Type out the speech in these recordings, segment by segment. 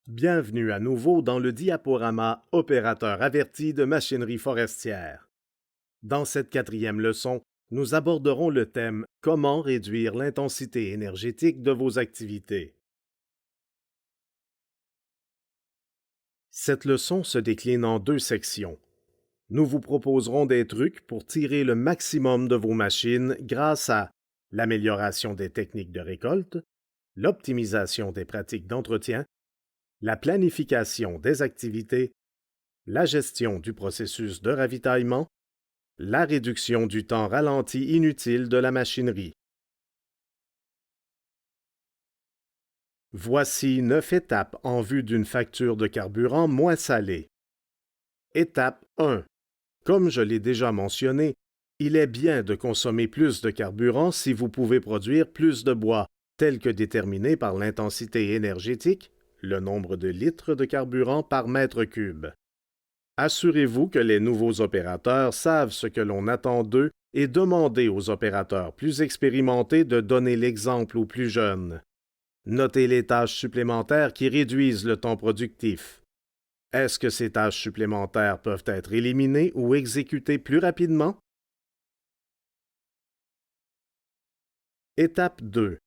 Bienvenue à nouveau dans le diaporama Opérateur averti de machinerie forestière. Dans cette quatrième leçon, nous aborderons le thème Comment réduire l'intensité énergétique de vos activités. Cette leçon se décline en deux sections. Nous vous proposerons des trucs pour tirer le maximum de vos machines grâce à l'amélioration des techniques de récolte, l'optimisation des pratiques d'entretien, la planification des activités, la gestion du processus de ravitaillement, la réduction du temps ralenti inutile de la machinerie. Voici 9 étapes en vue d'une facture de carburant moins salée. Étape 1. Comme je l'ai déjà mentionné, il est bien de consommer plus de carburant si vous pouvez produire plus de bois, tel que déterminé par l'intensité énergétique, le nombre de litres de carburant par mètre cube. Assurez-vous que les nouveaux opérateurs savent ce que l'on attend d'eux et demandez aux opérateurs plus expérimentés de donner l'exemple aux plus jeunes. Notez les tâches supplémentaires qui réduisent le temps productif. Est-ce que ces tâches supplémentaires peuvent être éliminées ou exécutées plus rapidement? Étape 2.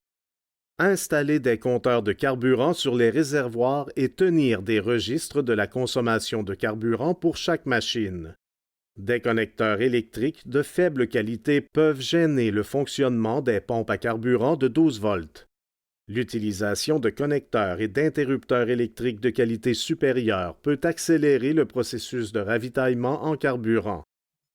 Installer des compteurs de carburant sur les réservoirs et tenir des registres de la consommation de carburant pour chaque machine. Des connecteurs électriques de faible qualité peuvent gêner le fonctionnement des pompes à carburant de 12 volts. L'utilisation de connecteurs et d'interrupteurs électriques de qualité supérieure peut accélérer le processus de ravitaillement en carburant.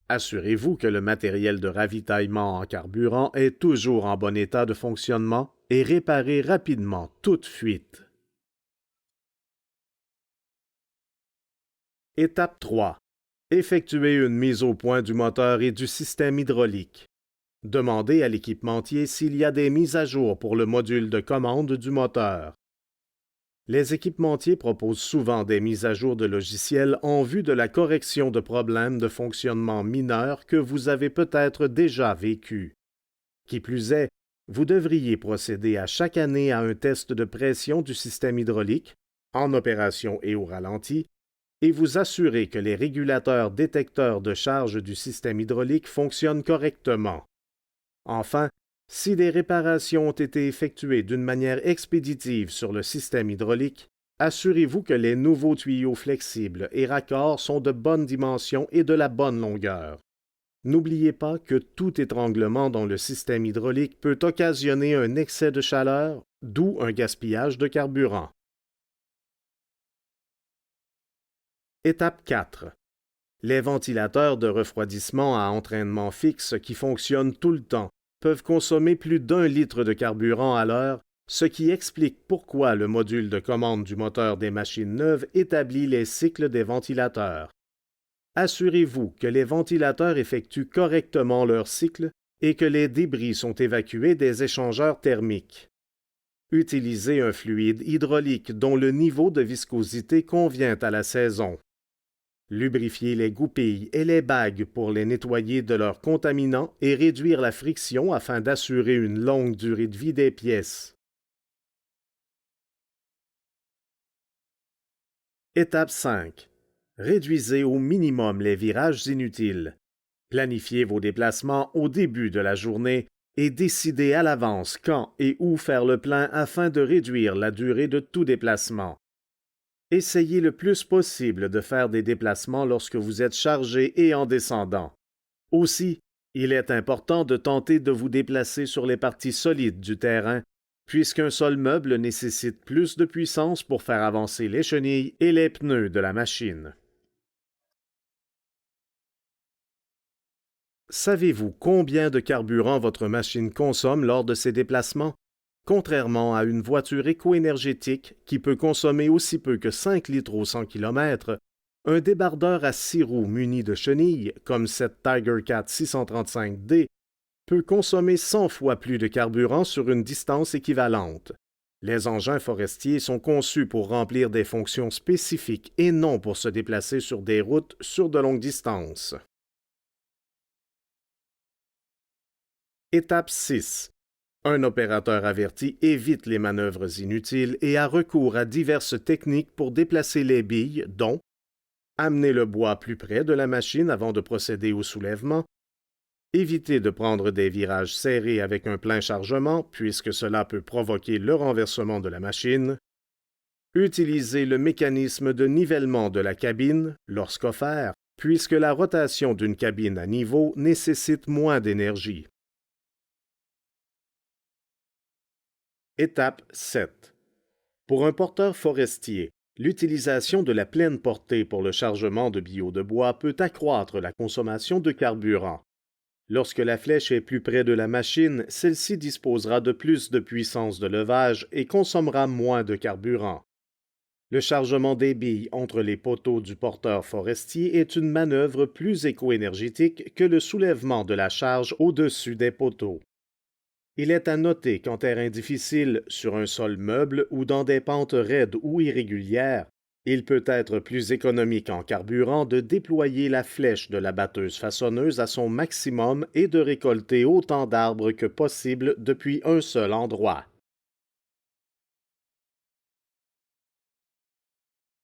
Assurez-vous que le matériel de ravitaillement en carburant est toujours en bon état de fonctionnement et réparez rapidement toute fuite. Étape 3. Effectuez une mise au point du moteur et du système hydraulique. Demandez à l'équipementier s'il y a des mises à jour pour le module de commande du moteur. Les équipementiers proposent souvent des mises à jour de logiciels en vue de la correction de problèmes de fonctionnement mineurs que vous avez peut-être déjà vécus. Qui plus est, vous devriez procéder à chaque année à un test de pression du système hydraulique, en opération et au ralenti, et vous assurer que les régulateurs détecteurs de charge du système hydraulique fonctionnent correctement. Enfin, si des réparations ont été effectuées d'une manière expéditive sur le système hydraulique, assurez-vous que les nouveaux tuyaux flexibles et raccords sont de bonne dimension et de la bonne longueur. N'oubliez pas que tout étranglement dans le système hydraulique peut occasionner un excès de chaleur, d'où un gaspillage de carburant. Étape 4. Les ventilateurs de refroidissement à entraînement fixe qui fonctionnent tout le temps peuvent consommer plus d'1 litre de carburant à l'heure, ce qui explique pourquoi le module de commande du moteur des machines neuves établit les cycles des ventilateurs. Assurez-vous que les ventilateurs effectuent correctement leur cycle et que les débris sont évacués des échangeurs thermiques. Utilisez un fluide hydraulique dont le niveau de viscosité convient à la saison. Lubrifiez les goupilles et les bagues pour les nettoyer de leurs contaminants et réduire la friction afin d'assurer une longue durée de vie des pièces. Étape 5. Réduisez au minimum les virages inutiles. Planifiez vos déplacements au début de la journée et décidez à l'avance quand et où faire le plein afin de réduire la durée de tout déplacement. Essayez le plus possible de faire des déplacements lorsque vous êtes chargé et en descendant. Aussi, il est important de tenter de vous déplacer sur les parties solides du terrain, puisqu'un sol meuble nécessite plus de puissance pour faire avancer les chenilles et les pneus de la machine. Savez-vous combien de carburant votre machine consomme lors de ses déplacements? Contrairement à une voiture éco-énergétique qui peut consommer aussi peu que 5 litres au 100 km, un débardeur à 6 roues muni de chenilles, comme cette Tiger Cat 635D, peut consommer 100 fois plus de carburant sur une distance équivalente. Les engins forestiers sont conçus pour remplir des fonctions spécifiques et non pour se déplacer sur des routes sur de longues distances. Étape 6. Un opérateur averti évite les manœuvres inutiles et a recours à diverses techniques pour déplacer les billes, dont amener le bois plus près de la machine avant de procéder au soulèvement, éviter de prendre des virages serrés avec un plein chargement puisque cela peut provoquer le renversement de la machine, utiliser le mécanisme de nivellement de la cabine lorsqu'offert, puisque la rotation d'une cabine à niveau nécessite moins d'énergie. Étape 7. Pour un porteur forestier, l'utilisation de la pleine portée pour le chargement de billots de bois peut accroître la consommation de carburant. Lorsque la flèche est plus près de la machine, celle-ci disposera de plus de puissance de levage et consommera moins de carburant. Le chargement des billes entre les poteaux du porteur forestier est une manœuvre plus éco-énergétique que le soulèvement de la charge au-dessus des poteaux. Il est à noter qu'en terrain difficile, sur un sol meuble ou dans des pentes raides ou irrégulières, il peut être plus économique en carburant de déployer la flèche de la batteuse façonneuse à son maximum et de récolter autant d'arbres que possible depuis un seul endroit.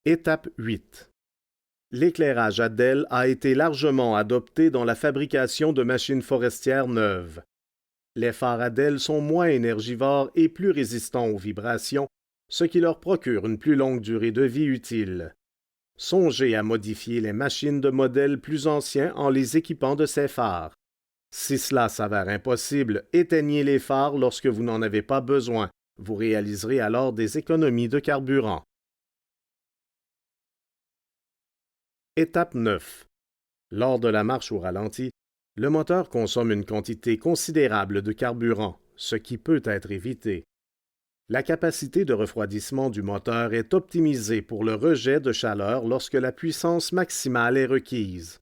Étape 8. L'éclairage ADEL a été largement adopté dans la fabrication de machines forestières neuves. Les phares ADEL sont moins énergivores et plus résistants aux vibrations, ce qui leur procure une plus longue durée de vie utile. Songez à modifier les machines de modèles plus anciens en les équipant de ces phares. Si cela s'avère impossible, éteignez les phares lorsque vous n'en avez pas besoin. Vous réaliserez alors des économies de carburant. Étape 9. Lors de la marche au ralenti, le moteur consomme une quantité considérable de carburant, ce qui peut être évité. La capacité de refroidissement du moteur est optimisée pour le rejet de chaleur lorsque la puissance maximale est requise.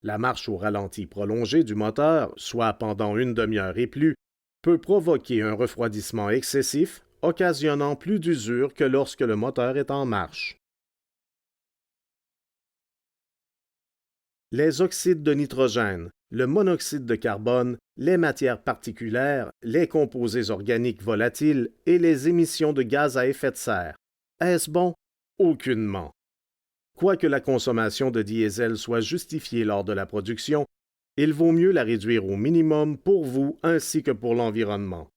La marche au ralenti prolongée du moteur, soit pendant une demi-heure et plus, peut provoquer un refroidissement excessif, occasionnant plus d'usure que lorsque le moteur est en marche. Les oxydes de nitrogène, le monoxyde de carbone, les matières particulières, les composés organiques volatiles et les émissions de gaz à effet de serre. Est-ce bon? Aucunement. Quoique la consommation de diesel soit justifiée lors de la production, il vaut mieux la réduire au minimum pour vous ainsi que pour l'environnement.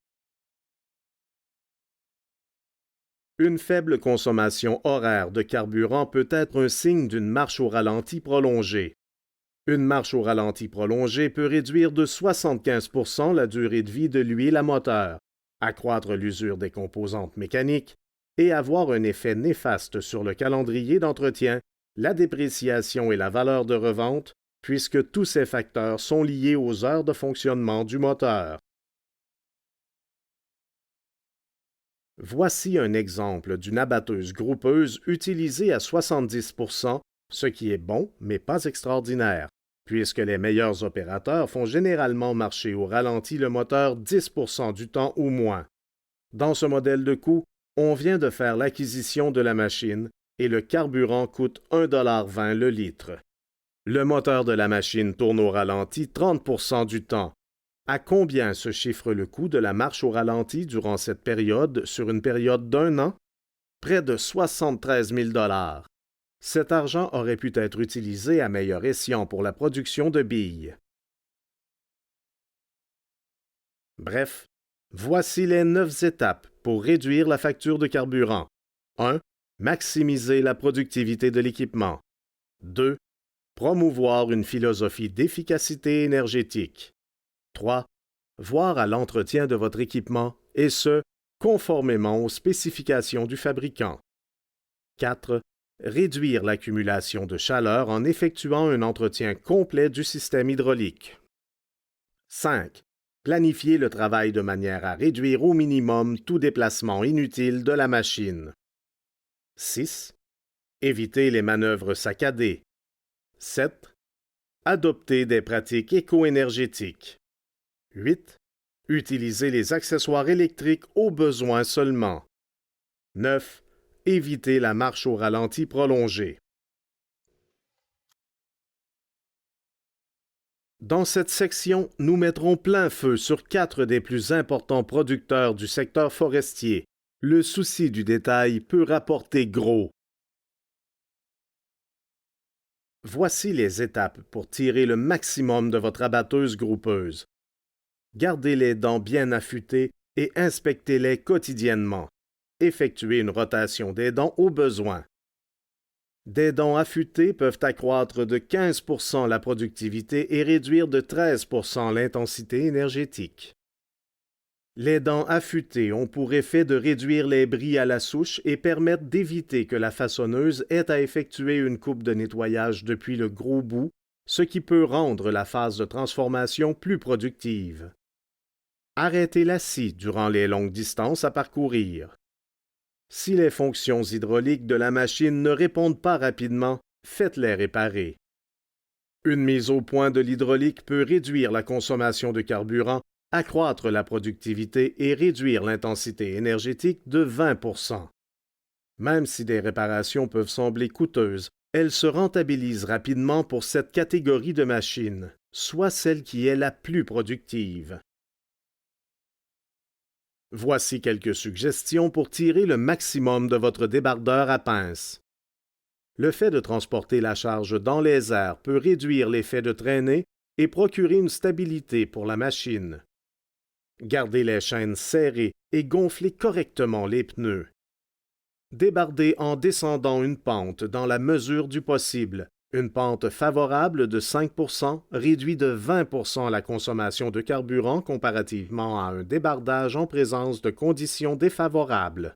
Une faible consommation horaire de carburant peut être un signe d'une marche au ralenti prolongée. Une marche au ralenti prolongée peut réduire de 75% la durée de vie de l'huile à moteur, accroître l'usure des composantes mécaniques et avoir un effet néfaste sur le calendrier d'entretien, la dépréciation et la valeur de revente, puisque tous ces facteurs sont liés aux heures de fonctionnement du moteur. Voici un exemple d'une abatteuse groupeuse utilisée à 70%, ce qui est bon, mais pas extraordinaire, puisque les meilleurs opérateurs font généralement marcher au ralenti le moteur 10% du temps ou moins. Dans ce modèle de coût, on vient de faire l'acquisition de la machine et le carburant coûte 1,20 $ le litre. Le moteur de la machine tourne au ralenti 30% du temps. À combien se chiffre le coût de la marche au ralenti durant cette période sur une période d'un an? Près de 73 000 $. Cet argent aurait pu être utilisé à meilleur escient pour la production de billes. Bref, voici les 9 étapes pour réduire la facture de carburant. 1. Maximiser la productivité de l'équipement. 2. Promouvoir une philosophie d'efficacité énergétique. 3. Voir à l'entretien de votre équipement, et ce, conformément aux spécifications du fabricant. 4. Réduire l'accumulation de chaleur en effectuant un entretien complet du système hydraulique. 5. Planifier le travail de manière à réduire au minimum tout déplacement inutile de la machine. 6. Éviter les manœuvres saccadées. 7. Adopter des pratiques éco-énergétiques. 8. Utiliser les accessoires électriques au besoin seulement. 9. Éviter la marche au ralenti prolongée. Dans cette section, nous mettrons plein feu sur 4 des plus importants producteurs du secteur forestier. Le souci du détail peut rapporter gros. Voici les étapes pour tirer le maximum de votre abatteuse groupeuse. Gardez les dents bien affûtées et inspectez-les quotidiennement. Effectuez une rotation des dents au besoin. Des dents affûtées peuvent accroître de 15 % la productivité et réduire de 13 % l'intensité énergétique. Les dents affûtées ont pour effet de réduire les bris à la souche et permettent d'éviter que la façonneuse ait à effectuer une coupe de nettoyage depuis le gros bout, ce qui peut rendre la phase de transformation plus productive. Arrêtez la scie durant les longues distances à parcourir. Si les fonctions hydrauliques de la machine ne répondent pas rapidement, faites-les réparer. Une mise au point de l'hydraulique peut réduire la consommation de carburant, accroître la productivité et réduire l'intensité énergétique de 20 %. Même si des réparations peuvent sembler coûteuses, elles se rentabilisent rapidement pour cette catégorie de machines, soit celle qui est la plus productive. Voici quelques suggestions pour tirer le maximum de votre débardeur à pince. Le fait de transporter la charge dans les airs peut réduire l'effet de traînée et procurer une stabilité pour la machine. Gardez les chaînes serrées et gonflez correctement les pneus. Débardez en descendant une pente dans la mesure du possible. Une pente favorable de 5 % réduit de 20 % la consommation de carburant comparativement à un débardage en présence de conditions défavorables.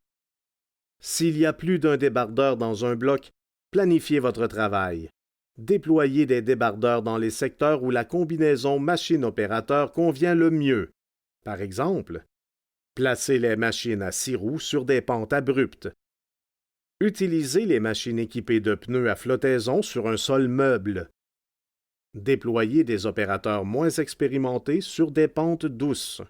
S'il y a plus d'un débardeur dans un bloc, planifiez votre travail. Déployez des débardeurs dans les secteurs où la combinaison machine-opérateur convient le mieux. Par exemple, placez les machines à 6 roues sur des pentes abruptes. Utilisez les machines équipées de pneus à flottaison sur un sol meuble. Déployez des opérateurs moins expérimentés sur des pentes douces.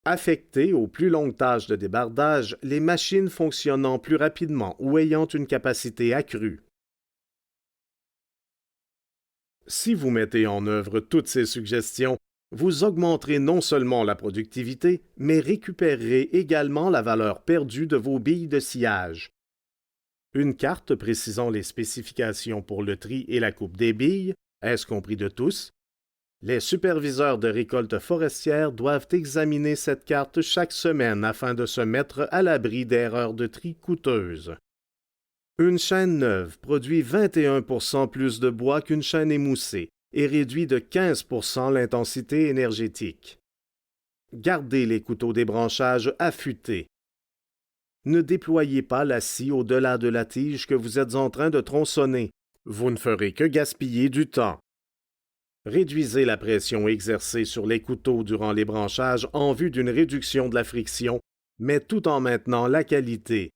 Affectez aux plus longues tâches de débardage les machines fonctionnant plus rapidement ou ayant une capacité accrue. Si vous mettez en œuvre toutes ces suggestions, vous augmenterez non seulement la productivité, mais récupérerez également la valeur perdue de vos billes de sciage. Une carte précisant les spécifications pour le tri et la coupe des billes, est-ce compris de tous? Les superviseurs de récolte forestière doivent examiner cette carte chaque semaine afin de se mettre à l'abri d'erreurs de tri coûteuses. Une chaîne neuve produit 21 % plus de bois qu'une chaîne émoussée et réduit de 15 % l'intensité énergétique. Gardez les couteaux débranchage affûtés. Ne déployez pas la scie au-delà de la tige que vous êtes en train de tronçonner. Vous ne ferez que gaspiller du temps. Réduisez la pression exercée sur les couteaux durant les branchages en vue d'une réduction de la friction, mais tout en maintenant la qualité.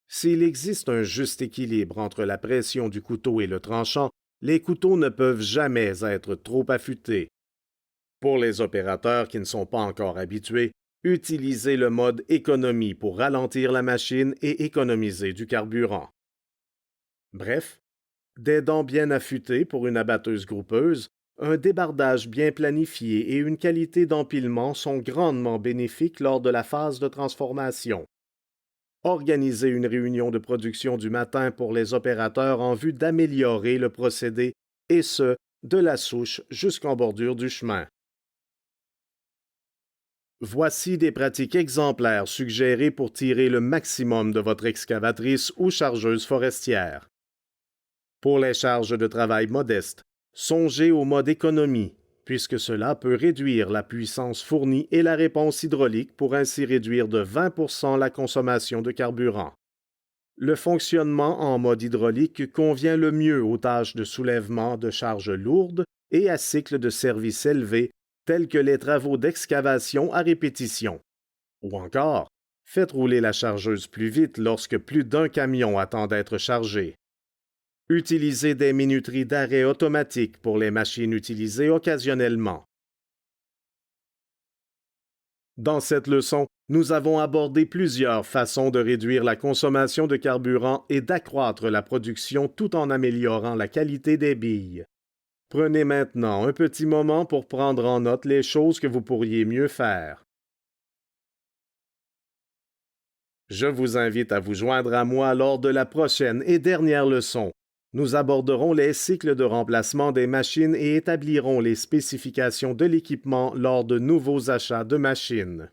S'il existe un juste équilibre entre la pression du couteau et le tranchant, les couteaux ne peuvent jamais être trop affûtés. Pour les opérateurs qui ne sont pas encore habitués, utilisez le mode économie pour ralentir la machine et économiser du carburant. Bref, des dents bien affûtées pour une abatteuse groupeuse, un débardage bien planifié et une qualité d'empilement sont grandement bénéfiques lors de la phase de transformation. Organisez une réunion de production du matin pour les opérateurs en vue d'améliorer le procédé, et ce, de la souche jusqu'en bordure du chemin. Voici des pratiques exemplaires suggérées pour tirer le maximum de votre excavatrice ou chargeuse forestière. Pour les charges de travail modestes, songez au mode économie, puisque cela peut réduire la puissance fournie et la réponse hydraulique pour ainsi réduire de 20 % la consommation de carburant. Le fonctionnement en mode hydraulique convient le mieux aux tâches de soulèvement de charges lourdes et à cycle de service élevé, tels que les travaux d'excavation à répétition. Ou encore, faites rouler la chargeuse plus vite lorsque plus d'un camion attend d'être chargé. Utilisez des minuteries d'arrêt automatique pour les machines utilisées occasionnellement. Dans cette leçon, nous avons abordé plusieurs façons de réduire la consommation de carburant et d'accroître la production tout en améliorant la qualité des billes. Prenez maintenant un petit moment pour prendre en note les choses que vous pourriez mieux faire. Je vous invite à vous joindre à moi lors de la prochaine et dernière leçon. Nous aborderons les cycles de remplacement des machines et établirons les spécifications de l'équipement lors de nouveaux achats de machines.